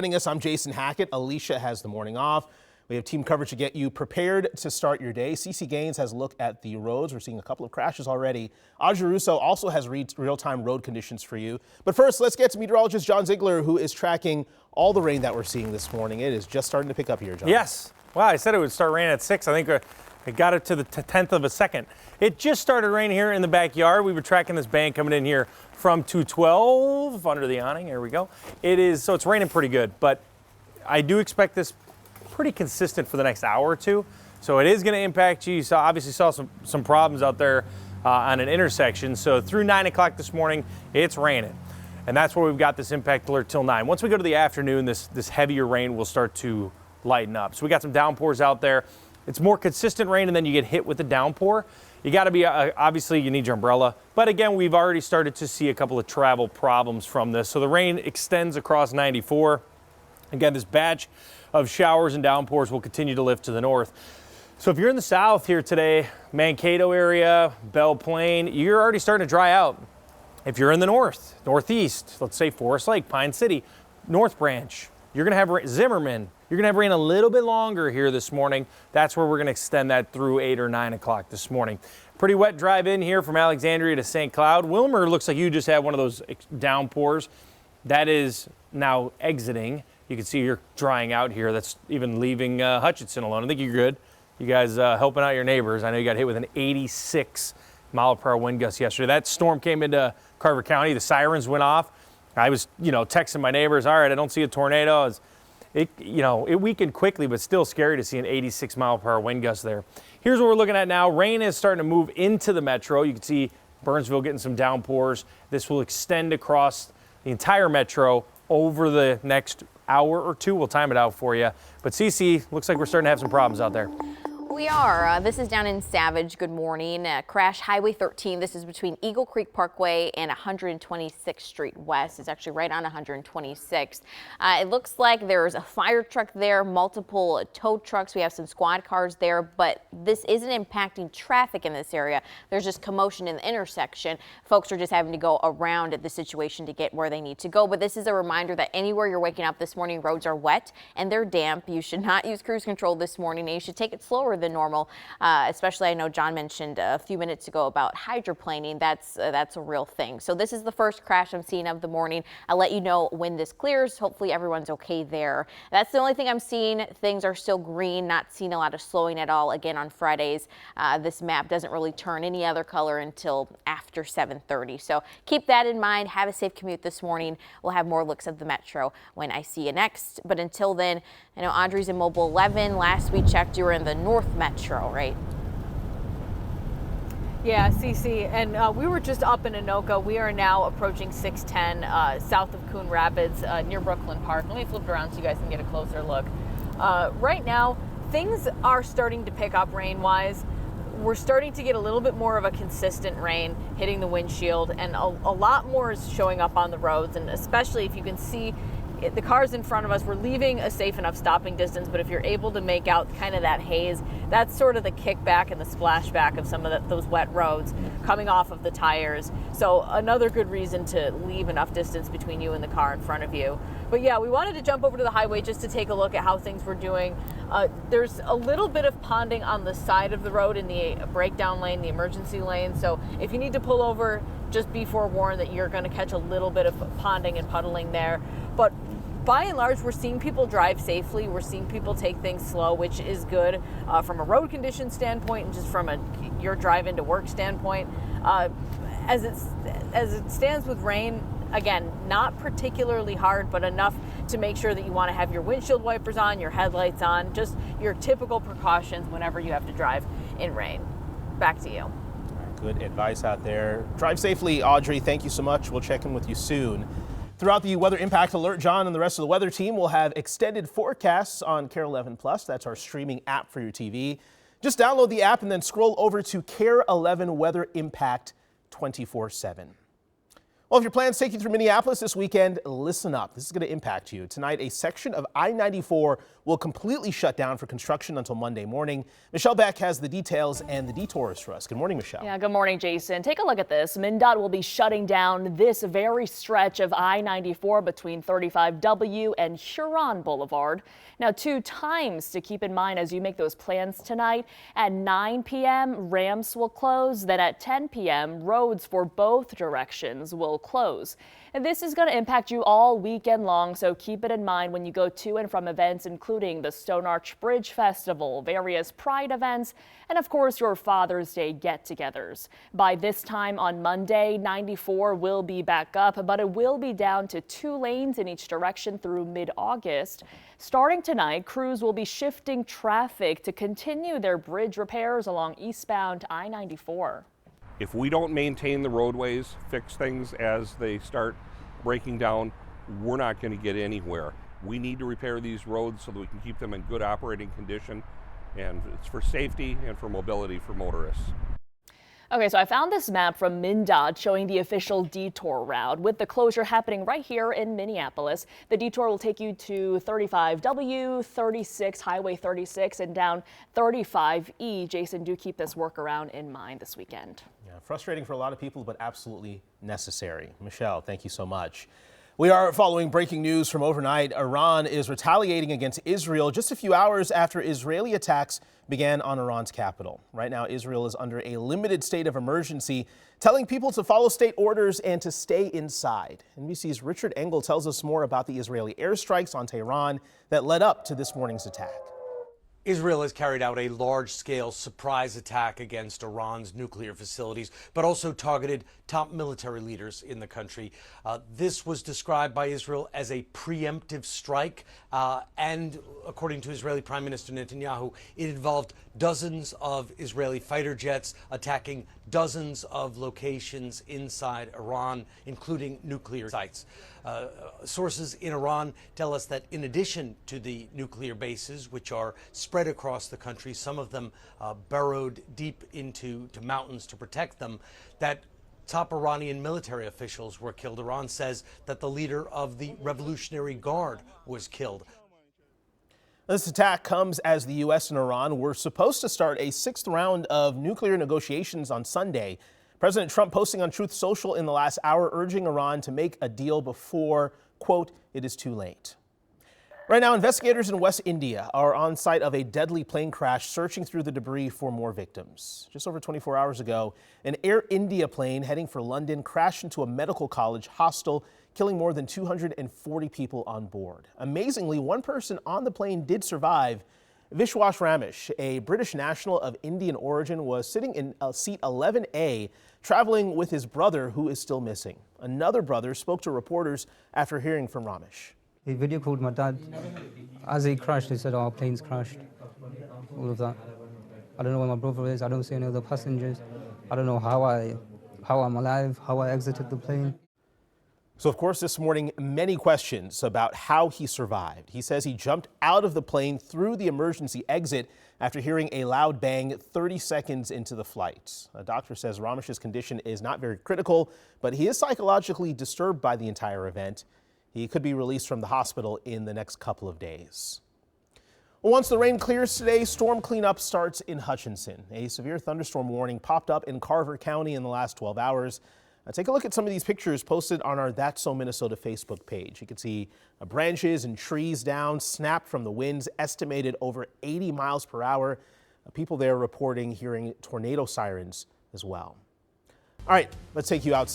Joining us, I'm Jason Hackett. Alicia has the morning off. We have team coverage to get you prepared to start your day. CeCe Gaines has a look at the roads. We're seeing a couple of crashes already. Audrey Russo also has real-time road conditions for you. But first, let's get to meteorologist John Ziegler, who is tracking all the rain that we're seeing this morning. It is just starting to pick up here, John. Yes. Wow, I said it would start raining at 6. I think it got it to the 10th of a second. It just started raining here in the backyard. We were tracking this bank coming in here from 212 under the awning. Here we go. So it's raining pretty good, but I do expect this pretty consistent for the next hour or two. So it is going to impact you. You obviously saw some problems out there on an intersection. So through 9 o'clock this morning, it's raining. And that's where we've got this impact alert till 9. Once we go to the afternoon, this heavier rain will start to lighten up. So we got some downpours out there. It's more consistent rain, and then you get hit with the downpour. You got to be, obviously you need your umbrella. But again, we've already started to see a couple of travel problems from this. So the rain extends across 94. Again, this batch of showers and downpours will continue to lift to the north. So if you're in the south here today, Mankato area, Belle Plaine, you're already starting to dry out. If you're in the north, northeast, let's say Forest Lake, Pine City, North Branch, you're going to have Zimmerman. You're going to have rain a little bit longer here this morning. That's where we're going to extend that through 8 or 9 o'clock this morning. Pretty wet drive in here from Alexandria to St. Cloud. Wilmer looks like you just had one of those downpours. That is now exiting. You can see you're drying out here. That's even leaving Hutchinson alone. I think you're good. You guys helping out your neighbors. I know you got hit with an 86 mile per hour wind gust yesterday. That storm came into Carver County. The sirens went off. I was, texting my neighbors. All right, I don't see a tornado. It weakened quickly, but still scary to see an 86 mile per hour wind gust there. Here's what we're looking at now. Rain is starting to move into the metro. You can see Burnsville getting some downpours. This will extend across the entire metro over the next hour or two. We'll time it out for you. But CeCe, looks like we're starting to have some problems out there. We are. This is down in Savage. Good morning. Crash Highway 13. This is between Eagle Creek Parkway and 126th Street West. It's actually right on 126th. It looks like there's a fire truck there, multiple tow trucks. We have some squad cars there, but this isn't impacting traffic in this area. There's just commotion in the intersection. Folks are just having to go around the situation to get where they need to go. But this is a reminder that anywhere you're waking up this morning, roads are wet and they're damp. You should not use cruise control this morning, and you should take it slower than normal, especially I know John mentioned a few minutes ago about hydroplaning. That's a real thing. So this is the first crash I'm seeing of the morning. I'll let you know when this clears. Hopefully everyone's okay there. That's the only thing I'm seeing. Things are still green, not seeing a lot of slowing at all. Again, on Fridays, this map doesn't really turn any other color until after 7:30. So keep that in mind. Have a safe commute this morning. We'll have more looks at the metro when I see you next. But until then, I know Audrey's in Mobile 11. Last we checked, you were in the North Metro, right? Yeah, CeCe, and we were just up in Anoka. We are now approaching 610 south of Coon Rapids near Brooklyn Park. Let me flip it around so you guys can get a closer look. Right now, things are starting to pick up rain-wise. We're starting to get a little bit more of a consistent rain hitting the windshield, and a lot more is showing up on the roads, and especially if you can see the cars in front of us. We're leaving a safe enough stopping distance, but if you're able to make out kind of that haze, that's sort of the kickback and the splashback of some of those wet roads coming off of the tires. So another good reason to leave enough distance between you and the car in front of you. But yeah, we wanted to jump over to the highway just to take a look at how things were doing. There's a little bit of ponding on the side of the road in the breakdown lane, the emergency lane. So if you need to pull over, just be forewarned that you're going to catch a little bit of ponding and puddling there. But by and large, we're seeing people drive safely. We're seeing people take things slow, which is good from a road condition standpoint and just from your drive into work standpoint. As it stands with rain, again, not particularly hard, but enough to make sure that you want to have your windshield wipers on, your headlights on, just your typical precautions whenever you have to drive in rain. Back to you. Good advice out there. Drive safely, Audrey. Thank you so much. We'll check in with you soon. Throughout the Weather Impact Alert, John and the rest of the weather team will have extended forecasts on KARE 11 Plus. That's our streaming app for your TV. Just download the app and then scroll over to KARE 11 Weather Impact 24/7. Well, if your plans take you through Minneapolis this weekend, listen up. This is going to impact you. Tonight, a section of I-94 will completely shut down for construction until Monday morning. Michelle Beck has the details and the detours for us. Good morning, Michelle. Yeah, good morning, Jason. Take a look at this. MnDOT will be shutting down this very stretch of I-94 between 35W and Huron Boulevard. Now, 2 times to keep in mind as you make those plans tonight. At 9 p.m., ramps will close. Then at 10 p.m., roads for both directions will close. And this is going to impact you all weekend long, so keep it in mind when you go to and from events, including the Stone Arch Bridge Festival, various Pride events, and of course your Father's Day get-togethers. By this time on Monday, 94 will be back up, but it will be down to 2 lanes in each direction through mid-August. Starting tonight, crews will be shifting traffic to continue their bridge repairs along eastbound I-94. If we don't maintain the roadways, fix things as they start breaking down, we're not going to get anywhere. We need to repair these roads so that we can keep them in good operating condition, and it's for safety and for mobility for motorists. Okay, so I found this map from MnDOT showing the official detour route. With the closure happening right here in Minneapolis, the detour will take you to 35W, 36, Highway 36, and down 35E. Jason, do keep this workaround in mind this weekend. Yeah, frustrating for a lot of people, but absolutely necessary. Michelle, thank you so much. We are following breaking news from overnight. Iran is retaliating against Israel just a few hours after Israeli attacks began on Iran's capital. Right now, Israel is under a limited state of emergency, telling people to follow state orders and to stay inside. NBC's Richard Engel tells us more about the Israeli airstrikes on Tehran that led up to this morning's attack. Israel has carried out a large-scale surprise attack against Iran's nuclear facilities, but also targeted top military leaders in the country. This was described by Israel as a preemptive strike, and according to Israeli Prime Minister Netanyahu, it involved dozens of Israeli fighter jets attacking dozens of locations inside Iran, including nuclear sites. Sources in Iran tell us that in addition to the nuclear bases, which are spread across the country, some of them burrowed deep into mountains to protect them, that top Iranian military officials were killed. Iran says that the leader of the Revolutionary Guard was killed. This attack comes as the U.S. and Iran were supposed to start a 6th round of nuclear negotiations on Sunday. President Trump posting on Truth Social in the last hour, urging Iran to make a deal before, quote, it is too late. Right now, investigators in West India are on site of a deadly plane crash, searching through the debris for more victims. Just over 24 hours ago, an Air India plane heading for London crashed into a medical college hostel, killing more than 240 people on board. Amazingly, one person on the plane did survive. Vishwas Ramesh, a British national of Indian origin, was sitting in seat 11A, traveling with his brother, who is still missing. Another brother spoke to reporters after hearing from Ramesh. He video called my dad. As he crashed, he said, our plane's crashed. All of that. I don't know where my brother is. I don't see any other passengers. I don't know how I'm alive, how I exited the plane. So, of course, this morning, many questions about how he survived. He says he jumped out of the plane through the emergency exit after hearing a loud bang 30 seconds into the flight. A doctor says Ramesh's condition is not very critical, but he is psychologically disturbed by the entire event. He could be released from the hospital in the next couple of days. Well, once the rain clears today, storm cleanup starts in Hutchinson. A severe thunderstorm warning popped up in Carver County in the last 12 hours. Now, take a look at some of these pictures posted on our That's So Minnesota Facebook page. You can see branches and trees down, snapped from the winds, estimated over 80 miles per hour. People there reporting hearing tornado sirens as well. All right, let's take you outside.